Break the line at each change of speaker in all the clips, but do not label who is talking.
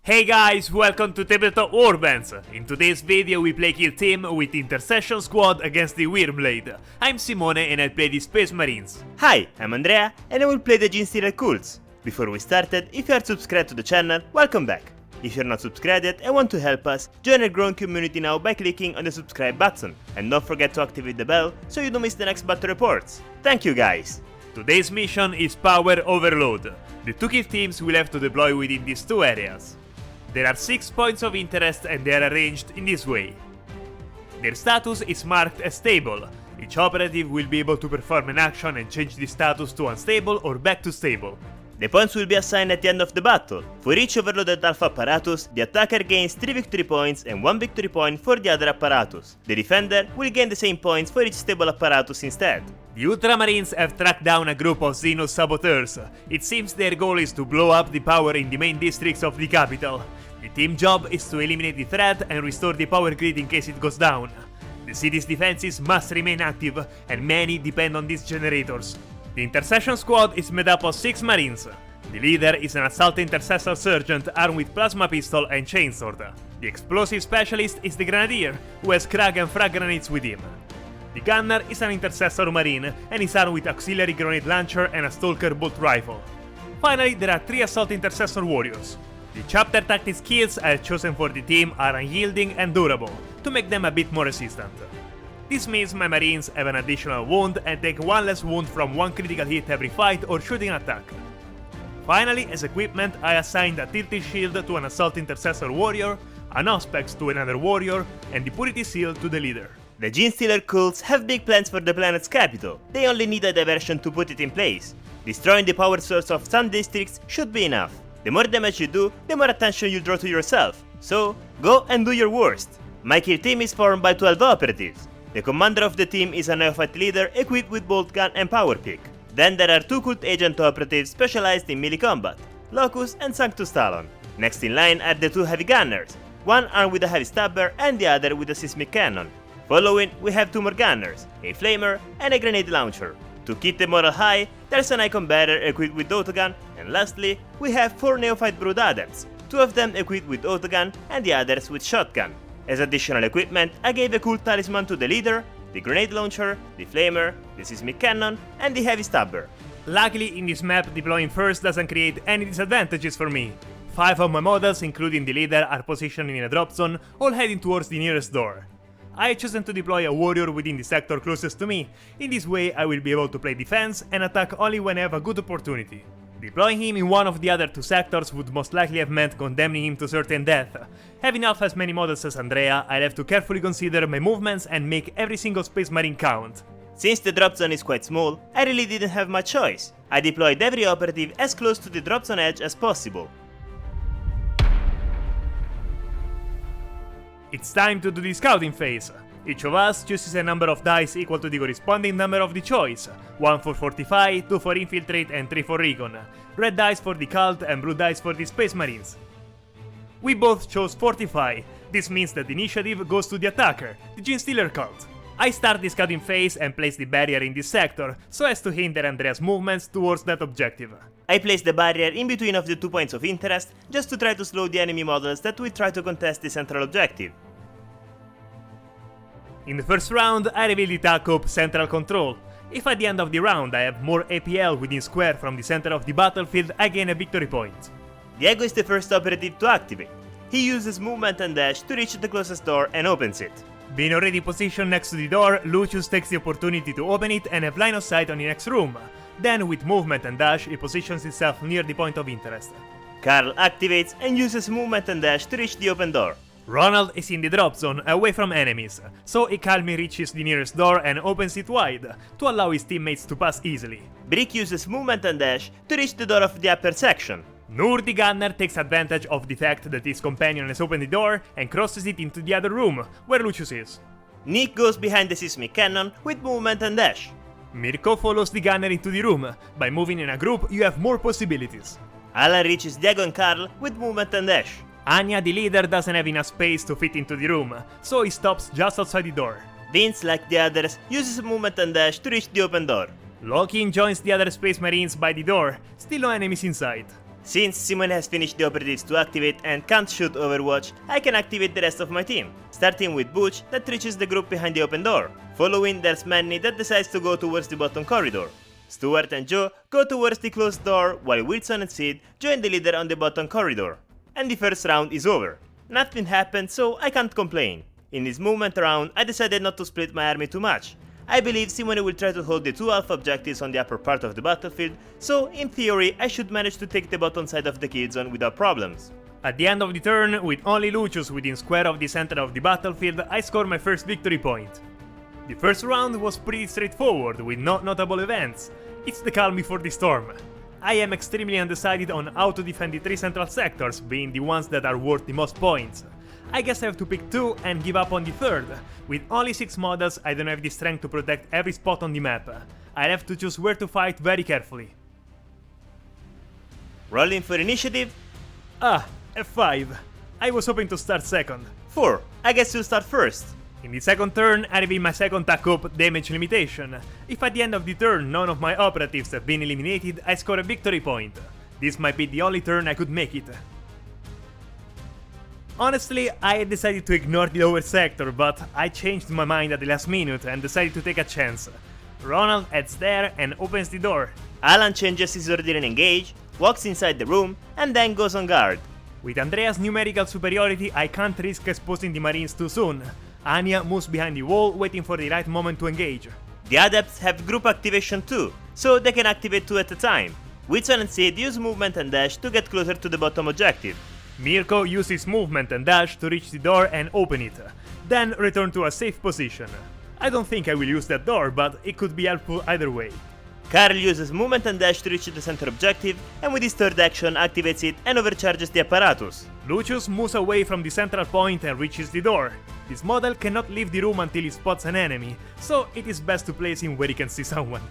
Hey guys, welcome to Tabletop Warbands! In today's video we play Kill Team with Intercession Squad against the Wyrmblade. I'm Simone and I play the Space Marines.
Hi, I'm Andrea and I will play the Genestealer Cults. Before we started, if you are subscribed to the channel, welcome back. If you're not subscribed yet and want to help us, join our growing community now by clicking on the subscribe button. And don't forget to activate the bell so you don't miss the next battle reports. Thank you guys!
Today's mission is Power Overload. The two Kill teams will have to deploy within these two areas. There are 6 points of interest and they are arranged in this way. Their status is marked as stable. Each operative will be able to perform an action and change the status to unstable or back to stable.
The points will be assigned at the end of the battle. For each overloaded Alpha apparatus, the attacker gains 3 victory points and 1 victory point for the other apparatus. The defender will gain the same points for each stable apparatus instead.
The Ultramarines have tracked down a group of Xenos saboteurs. It seems their goal is to blow up the power in the main districts of the capital. The team job is to eliminate the threat and restore the power grid in case it goes down. The city's defenses must remain active, and many depend on these generators. The Intercession Squad is made up of 6 Marines. The leader is an Assault Intercessor Sergeant armed with Plasma Pistol and Chainsword. The Explosive Specialist is the Grenadier, who has Krag and Frag Grenades with him. The Gunner is an Intercessor Marine and is armed with Auxiliary Grenade Launcher and a Stalker Bolt Rifle. Finally, there are 3 Assault Intercessor Warriors. The Chapter Tactics skills I have chosen for the team are Unyielding and Durable, to make them a bit more resistant. This means my Marines have an additional wound and take 1 less wound from 1 critical hit every fight or shooting attack. Finally, as equipment, I assigned a Tilted Shield to an Assault Intercessor Warrior, an Auspex to another Warrior, and the Purity Seal to the leader.
The Genestealer Cults have big plans for the planet's capital. They only need a diversion to put it in place. Destroying the power source of some districts should be enough. The more damage you do, the more attention you draw to yourself. So, go and do your worst. My Kill team is formed by 12 operatives. The commander of the team is a neophyte leader equipped with bolt gun and power pick. Then there are 2 cult agent operatives specialized in melee combat, Locus and Sanctus Talon. Next in line are the 2 heavy gunners, one armed with a heavy stabber and the other with a seismic cannon. Following, we have 2 more gunners, a flamer and a grenade launcher. To keep the morale high, there's an icon bearer equipped with autogun, and lastly, we have 4 neophyte brood adepts, 2 of them equipped with autogun and the others with shotgun. As additional equipment, I gave a cool talisman to the leader, the grenade launcher, the flamer, the seismic cannon, and the heavy stabber.
Luckily, in this map, deploying first doesn't create any disadvantages for me. 5 of my models, including the leader, are positioned in a drop zone, all heading towards the nearest door. I have chosen to deploy a warrior within the sector closest to me. In this way, I will be able to play defense and attack only when I have a good opportunity. Deploying him in one of the other 2 sectors would most likely have meant condemning him to certain death. Having half as many models as Andrea, I'll have to carefully consider my movements and make every single Space Marine count.
Since the drop zone is quite small, I really didn't have much choice. I deployed every operative as close to the drop zone edge as possible.
It's time to do the scouting phase. Each of us chooses a number of dice equal to the corresponding number of the choice. 1 for Fortify, 2 for Infiltrate and 3 for Recon. Red dice for the Cult and blue dice for the Space Marines. We both chose Fortify. This means that the initiative goes to the attacker, the Genestealer Cult. I start the scouting phase and place the barrier in this sector, so as to hinder Andrea's movements towards that objective.
I place the barrier in between of the 2 points of interest, just to try to slow the enemy models that will try to contest the central objective.
In the first round, I reveal the TACOP Central Control. If at the end of the round I have more APL within square from the center of the battlefield, I gain a victory point.
Diego is the first operative to activate. He uses movement and dash to reach the closest door and opens it.
Being already positioned next to the door, Lucius takes the opportunity to open it and have line of sight on the next room. Then, with movement and dash, he positions himself near the point of interest.
Carl activates and uses movement and dash to reach the open door.
Ronald is in the drop zone, away from enemies, so he calmly reaches the nearest door and opens it wide, to allow his teammates to pass easily.
Brick uses movement and dash to reach the door of the upper section.
Nur the Gunner takes advantage of the fact that his companion has opened the door and crosses it into the other room, where Lucius is.
Nick goes behind the seismic cannon with movement and dash.
Mirko follows the Gunner into the room. By moving in a group, you have more possibilities.
Alan reaches Diego and Carl with movement and dash.
Anya, the leader, doesn't have enough space to fit into the room, so he stops just outside the door.
Vince, like the others, uses movement and dash to reach the open door.
Loki joins the other Space Marines by the door, still no enemies inside.
Since Simone has finished the operatives to activate and can't shoot Overwatch, I can activate the rest of my team, starting with Butch that reaches the group behind the open door. Following, there's Manny that decides to go towards the bottom corridor. Stuart and Joe go towards the closed door, while Wilson and Sid join the leader on the bottom corridor. And the first round is over. Nothing happened, so I can't complain. In this movement round, I decided not to split my army too much. I believe Simone will try to hold the two alpha objectives on the upper part of the battlefield, so in theory I should manage to take the bottom side of the kill zone without problems.
At the end of the turn, with only Lucius within square of the center of the battlefield, I score my first victory point. The first round was pretty straightforward, with no notable events. It's the calm before the storm. I am extremely undecided on how to defend the 3 central sectors, being the ones that are worth the most points. I guess I have to pick 2 and give up on the third. With only 6 models, I don't have the strength to protect every spot on the map. I have to choose where to fight very carefully.
Rolling for initiative?
Ah, F5. I was hoping to start second.
4. I guess you'll start first.
In the second turn, I reveal my second TAC-up damage limitation. If at the end of the turn none of my operatives have been eliminated, I score a victory point. This might be the only turn I could make it. Honestly, I had decided to ignore the lower sector, but I changed my mind at the last minute and decided to take a chance. Ronald heads there and opens the door.
Alan changes his order and engage, walks inside the room, and then goes on guard.
With Andrea's numerical superiority, I can't risk exposing the Marines too soon. Anya moves behind the wall, waiting for the right moment to engage.
The Adepts have group activation too, so they can activate 2 at a time. Wilson and Sid use movement and dash to get closer to the bottom objective.
Mirko uses movement and dash to reach the door and open it, then return to a safe position. I don't think I will use that door, but it could be helpful either way.
Karl uses movement and dash to reach the center objective, and with his third action activates it and overcharges the apparatus.
Lucius moves away from the central point and reaches the door. This model cannot leave the room until he spots an enemy, so it is best to place him where he can see someone.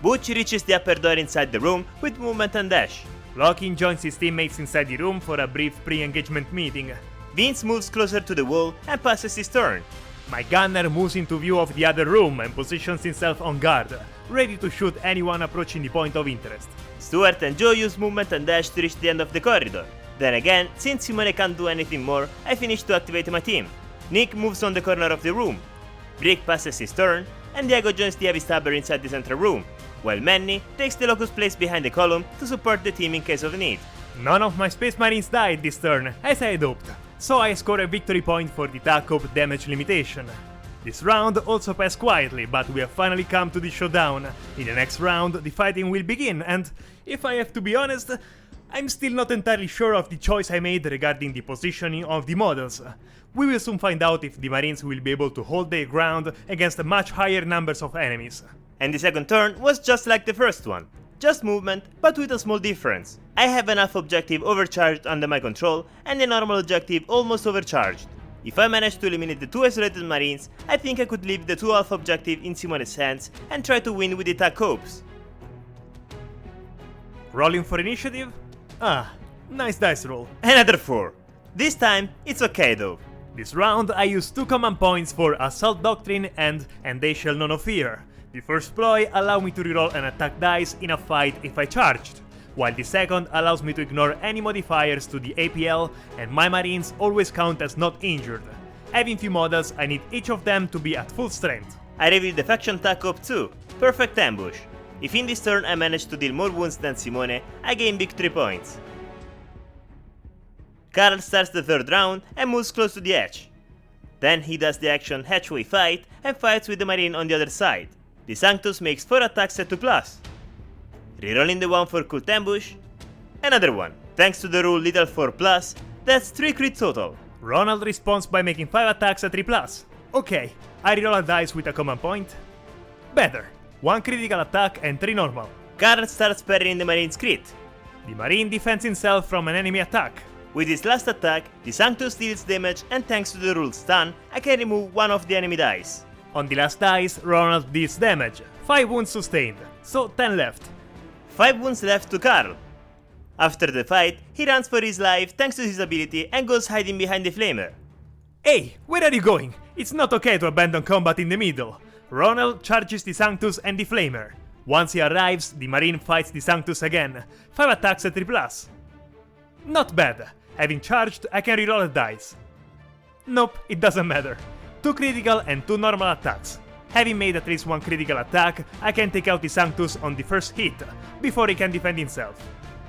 Butch reaches the upper door inside the room with movement and dash.
Lokin joins his teammates inside the room for a brief pre-engagement meeting.
Vince moves closer to the wall and passes his turn.
My gunner moves into view of the other room and positions himself on guard, ready to shoot anyone approaching the point of interest.
Stuart and Joe use movement and dash to reach the end of the corridor. Then again, since Simone can't do anything more, I finish to activate my team. Nick moves on the corner of the room. Brick passes his turn, and Diego joins the heavy stabber inside the central room, while Manny takes the locus place behind the column to support the team in case of need.
None of my Space Marines died this turn, as I had hoped, so I score a victory point for the TAC-up damage limitation. This round also passed quietly, but we have finally come to the showdown. In the next round, the fighting will begin, and if I have to be honest, I'm still not entirely sure of the choice I made regarding the positioning of the models. We will soon find out if the Marines will be able to hold their ground against much higher numbers of enemies.
And the second turn was just like the first one. Just movement, but with a small difference. I have an alpha objective overcharged under my control, and a normal objective almost overcharged. If I manage to eliminate the 2 isolated Marines, I think I could leave the 2 alpha objective in Simone's hands and try to win with the TAC-ups.
Rolling for initiative? Ah, nice dice roll.
Another 4. This time, it's okay though.
This round I use 2 command points for Assault Doctrine and They Shall Know No Fear. The first ploy allows me to reroll an attack dice in a fight if I charged, while the second allows me to ignore any modifiers to the APL, and my Marines always count as not injured. Having few models, I need each of them to be at full strength.
I reveal the faction TAC-up too. Perfect ambush. If in this turn I manage to deal more wounds than Simone, I gain victory points. Karl starts the third round and moves close to the edge. Then he does the action Hatchway Fight and fights with the Marine on the other side. The Sanctus makes 4 attacks at 2+. Rerolling the 1 for Cult Ambush. Another one. Thanks to the rule Little 4+, that's 3 crit total.
Ronald responds by making 5 attacks at 3+. Okay, I reroll a dice with a command point. Better. 1 critical attack and 3 normal.
Karl starts parrying the Marine's crit.
The Marine defends himself from an enemy attack.
With his last attack, the Sanctus deals damage, and thanks to the rule Stun, I can remove 1 of the enemy dice.
On the last dice, Ronald deals damage. 5 wounds sustained, so 10 left.
5 wounds left to Karl. After the fight, he runs for his life thanks to his ability and goes hiding behind the flamer.
Hey, where are you going? It's not okay to abandon combat in the middle. Ronald charges the Sanctus and the flamer. Once he arrives, the Marine fights the Sanctus again. 5 attacks at 3+. Not bad. Having charged, I can reroll a dice. Nope, it doesn't matter. 2 critical and 2 normal attacks. Having made at least 1 critical attack, I can take out the Sanctus on the first hit, before he can defend himself.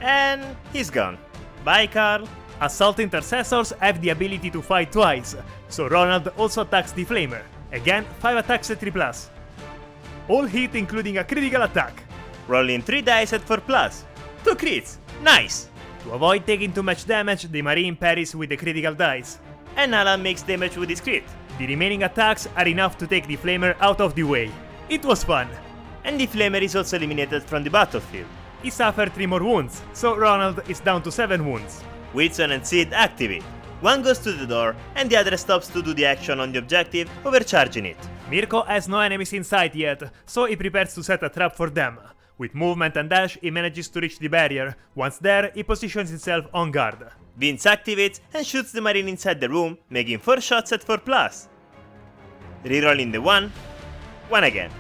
And he's gone. Bye, Carl.
Assault Intercessors have the ability to fight twice, so Ronald also attacks the Flamer. Again, 5 attacks at 3+. All hit including a critical attack.
Rolling 3 dice at 4+. 2 crits. Nice!
To avoid taking too much damage, the Marine parries with the critical dice.
And Alan makes damage with his crit.
The remaining attacks are enough to take the Flamer out of the way. It was fun.
And the Flamer is also eliminated from the battlefield.
He suffered 3 more wounds, so Ronald is down to 7 wounds.
Wilson and Sid activate. One goes to the door, and the other stops to do the action on the objective, overcharging it.
Mirko has no enemies in sight yet, so he prepares to set a trap for them. With movement and dash, he manages to reach the barrier. Once there, he positions himself on guard.
Vince activates and shoots the Marine inside the room, making 4 shots at 4+. Rerolling the 1 again.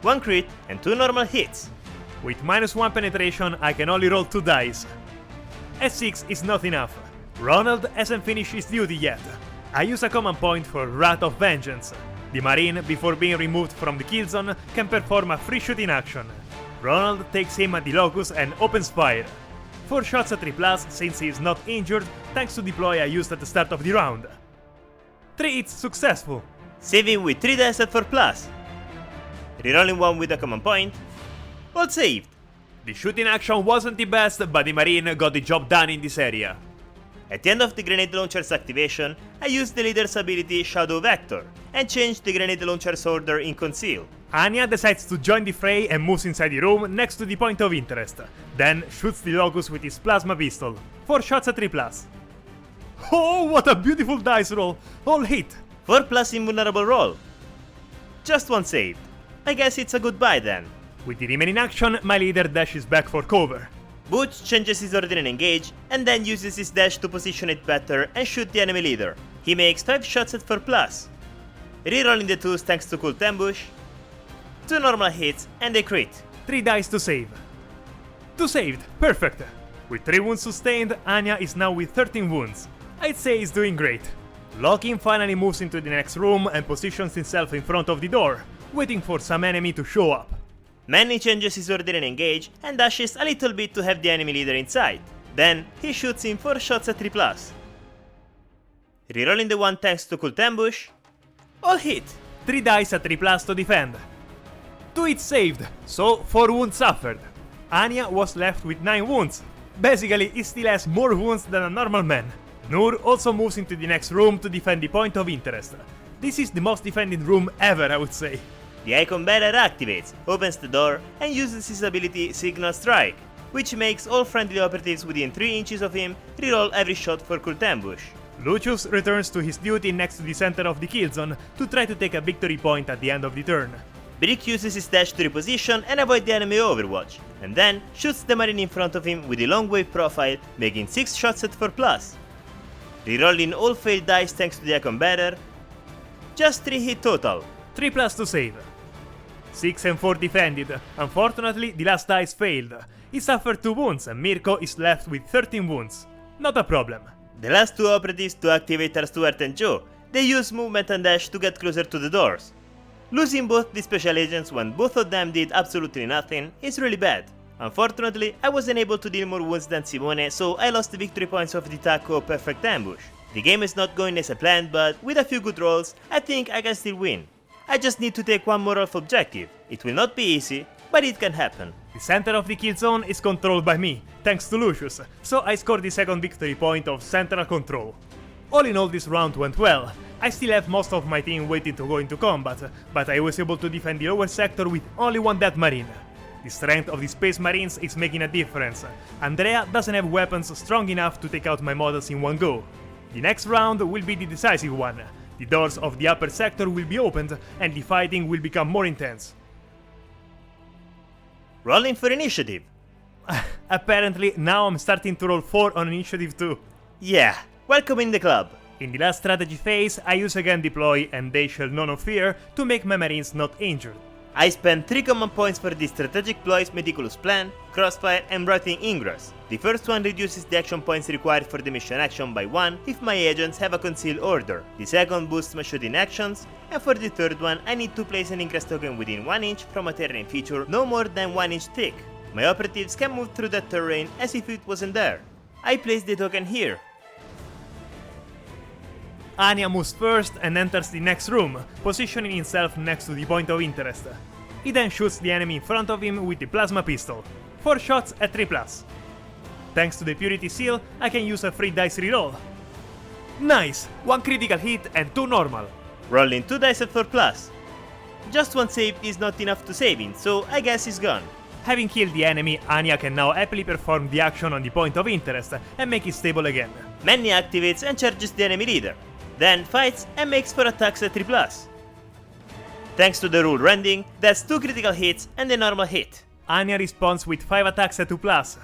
1 crit and 2 normal hits.
With -1 penetration, I can only roll 2 dice. S6 is not enough. Ronald hasn't finished his duty yet. I use a command point for Wrath of Vengeance. The Marine, before being removed from the kill zone, can perform a free shooting action. Ronald takes aim at the Locus and opens fire. 4 shots at 3+, since he is not injured, thanks to deploy I used at the start of the round. 3 hits successful.
Saving with 3 dice at 4+. Rerolling 1 with a command point. All saved.
The shooting action wasn't the best, but the Marine got the job done in this area.
At the end of the grenade launcher's activation, I used the leader's ability Shadow Vector, and changed the grenade launcher's order in Conceal.
Anya decides to join the fray and moves inside the room next to the point of interest, then shoots the Locus with his plasma pistol. 4 shots at 3+. Oh, what a beautiful dice roll! All hit!
4+ invulnerable roll. Just 1 saved. I guess it's a goodbye then.
With the remaining action, my leader dashes back for cover.
Butch changes his order in engage, and then uses his dash to position it better and shoot the enemy leader. He makes 5 shots at 4+. Rerolling the 2s thanks to Cult Ambush. 2 normal hits and a crit.
3 dice to save. 2 saved, perfect. With 3 wounds sustained, Anya is now with 13 wounds. I'd say he's doing great. Lokin finally moves into the next room and positions himself in front of the door, waiting for some enemy to show up.
Manny changes his order in engage and dashes a little bit to have the enemy leader inside. Then he shoots him 4 shots at 3+. Rerolling the 1 thanks to Cult Ambush. All hit.
3 dice at 3+ to defend. 2 hits saved, so 4 wounds suffered. Anya was left with 9 wounds. Basically, he still has more wounds than a normal man. Noor also moves into the next room to defend the point of interest. This is the most defended room ever, I would say.
The Icon Bearer activates, opens the door, and uses his ability Signal Strike, which makes all friendly operatives within 3 inches of him reroll every shot for Cult Ambush.
Lucius returns to his duty next to the center of the kill zone to try to take a victory point at the end of the turn.
Brick uses his dash to reposition and avoid the enemy overwatch, and then shoots the Marine in front of him with a long wave profile, making 6 shots at 4+. Rerolling all failed dice thanks to the Icon Bearer. Just 3 hit total.
3+ to save. 6 and 4 defended. Unfortunately, the last dice failed. He suffered 2 wounds and Mirko is left with 13 wounds. Not a problem.
The last 2 operatives to activate are Stuart and Joe. They use movement and dash to get closer to the doors. Losing both the special agents when both of them did absolutely nothing is really bad. Unfortunately, I wasn't able to deal more wounds than Simone, so I lost the victory points of the Taco Perfect Ambush. The game is not going as I planned, but with a few good rolls, I think I can still win. I just need to take one more off objective. It will not be easy, but it can happen.
The center of the kill zone is controlled by me, thanks to Lucius, so I scored the second victory point of central control. All in all, this round went well. I still have most of my team waiting to go into combat, but I was able to defend the lower sector with only 1 dead Marine. The strength of the Space Marines is making a difference. Andrea doesn't have weapons strong enough to take out my models in one go. The next round will be the decisive one. The doors of the upper sector will be opened, and the fighting will become more intense.
Rolling for initiative.
Apparently, now I'm starting to roll 4 on initiative too.
Yeah, welcome in the club.
In the last strategy phase, I use again deploy and they shall know no fear to make my marines not injured.
I spent 3 command points for the Strategic Ploys Meticulous Plan, Crossfire and Writhing Ingress. The first one reduces the action points required for the mission action by 1 if my agents have a concealed order. The second boosts my shooting actions, and for the third one I need to place an Ingress token within 1 inch from a terrain feature no more than 1 inch thick. My operatives can move through that terrain as if it wasn't there. I place the token here.
Anya moves first and enters the next room, positioning himself next to the point of interest. He then shoots the enemy in front of him with the plasma pistol. 4 shots at 3+. Thanks to the Purity Seal, I can use a free dice reroll. Nice! 1 critical hit and 2 normal.
Rolling 2 dice at 4+. Just 1 save is not enough to save him, so I guess he's gone.
Having killed the enemy, Anya can now happily perform the action on the point of interest and make it stable again.
Manny activates and charges the enemy leader, then fights and makes 4 attacks at 3+. Thanks to the rule rending, that's 2 critical hits and a normal hit.
Anya responds with 5 attacks at 2+.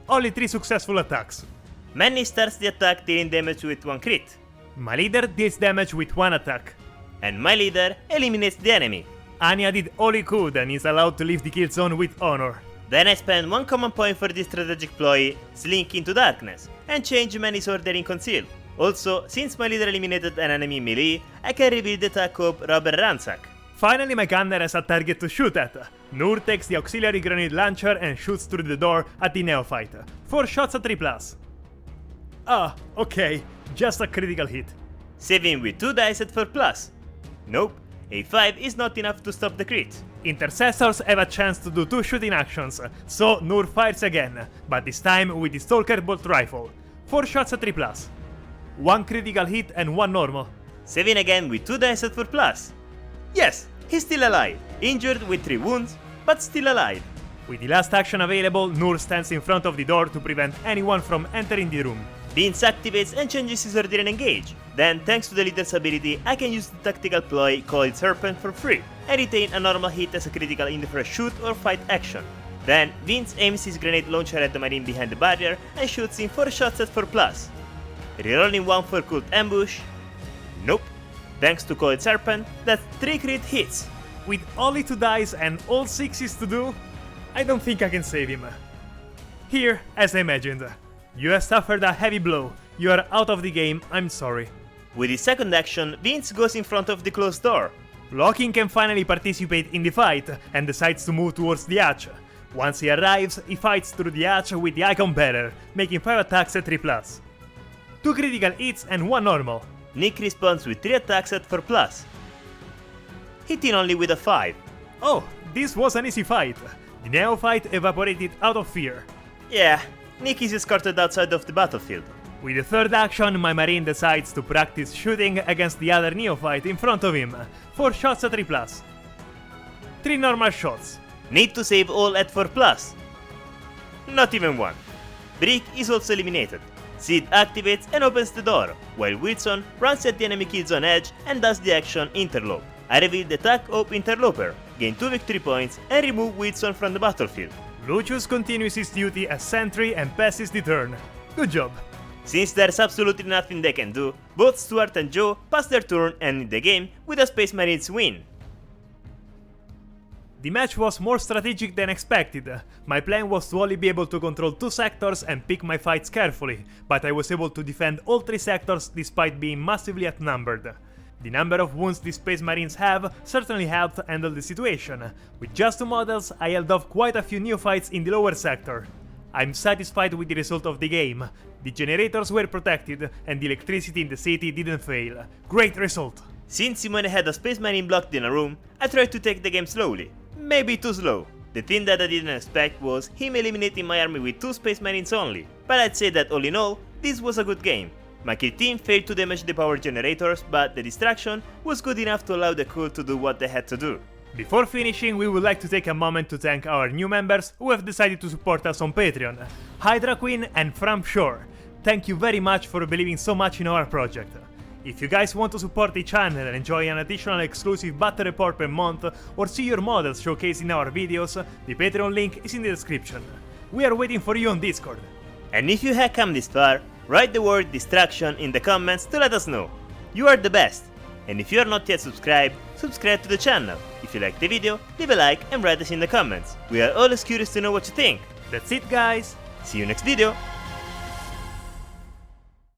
Only 3 successful attacks.
Manny starts the attack dealing damage with 1 crit.
My leader deals damage with 1 attack.
And my leader eliminates the enemy.
Anya did all he could and is allowed to leave the kill zone with honor.
Then I spend 1 command point for the strategic ploy, Slink into Darkness, and change Manny's order in Conceal. Also, since my leader eliminated an enemy melee, I can reveal the attack of Robber Ransack.
Finally, my gunner has a target to shoot at. Nur takes the auxiliary grenade launcher and shoots through the door at the Neophyte. 4 shots at 3+. Ah, okay, just a critical hit.
Saving with 2 dice at 4+. Nope, a 5 is not enough to stop the crit.
Intercessors have a chance to do 2 shooting actions, so Nur fires again, but this time with the Stalker Bolt Rifle. 4 shots at 3+. 1 critical hit and 1 normal.
Saving again with 2 dice at 4+. Yes, he's still alive, injured with 3 wounds, but still alive.
With the last action available, Nur stands in front of the door to prevent anyone from entering the room.
Vince activates and changes his order and engage. Then, thanks to the leader's ability, I can use the tactical ploy Coiled Serpent for free, and retain a normal hit as a critical in the first shoot or fight action. Then, Vince aims his grenade launcher at the marine behind the barrier and shoots in 4 shots at 4+. Rerolling 1 for Cult Ambush. Nope. Thanks to Coiled Serpent, that's 3 crit hits.
With only 2 dice and all 6s to do, I don't think I can save him. Here, as I imagined, you have suffered a heavy blow. You are out of the game, I'm sorry.
With his second action, Vince goes in front of the closed door.
Locking can finally participate in the fight and decides to move towards the hatch. Once he arrives, he fights through the hatch with the Icon Bearer, making 5 attacks at 3+. 2 critical hits and 1 normal.
Nick responds with 3 attacks at 4+. Hitting only with a 5.
Oh, this was an easy fight. The Neophyte evaporated out of fear.
Yeah, Nick is escorted outside of the battlefield.
With the third action, my marine decides to practice shooting against the other Neophyte in front of him. 4 shots at 3+. 3 normal shots.
Need to save all at 4+. Not even 1. Brick is also eliminated. Sid activates and opens the door, while Wilson runs at the enemy kill zone edge and does the action Interlope. I reveal the attack of Interloper, gain 2 victory points, and remove Wilson from the battlefield.
Lucius continues his duty as sentry and passes the turn. Good job.
Since there's absolutely nothing they can do, both Stuart and Joe pass their turn and end the game with a Space Marines win.
The match was more strategic than expected. My plan was to only be able to control 2 sectors and pick my fights carefully, but I was able to defend all 3 sectors despite being massively outnumbered. The number of wounds the Space Marines have certainly helped handle the situation. With just 2 models, I held off quite a few neophytes in the lower sector. I'm satisfied with the result of the game. The generators were protected and the electricity in the city didn't fail. Great result!
Since Simone had a Space Marine blocked in a room, I tried to take the game slowly. Maybe too slow. The thing that I didn't expect was him eliminating my army with 2 Space Marines only, but I'd say that all in all, this was a good game. My kill team failed to damage the power generators, but the distraction was good enough to allow the crew to do what they had to do.
Before finishing, we would like to take a moment to thank our new members who have decided to support us on Patreon. Hydra Queen and From Shore. Thank you very much for believing so much in our project. If you guys want to support the channel and enjoy an additional exclusive battle report per month or see your models showcased in our videos, the Patreon link is in the description. We are waiting for you on Discord.
And if you have come this far, write the word distraction in the comments to let us know. You are the best. And if you are not yet subscribed, subscribe to the channel. If you like the video, leave a like and write us in the comments. We are always curious to know what you think.
That's it, guys.
See you next video!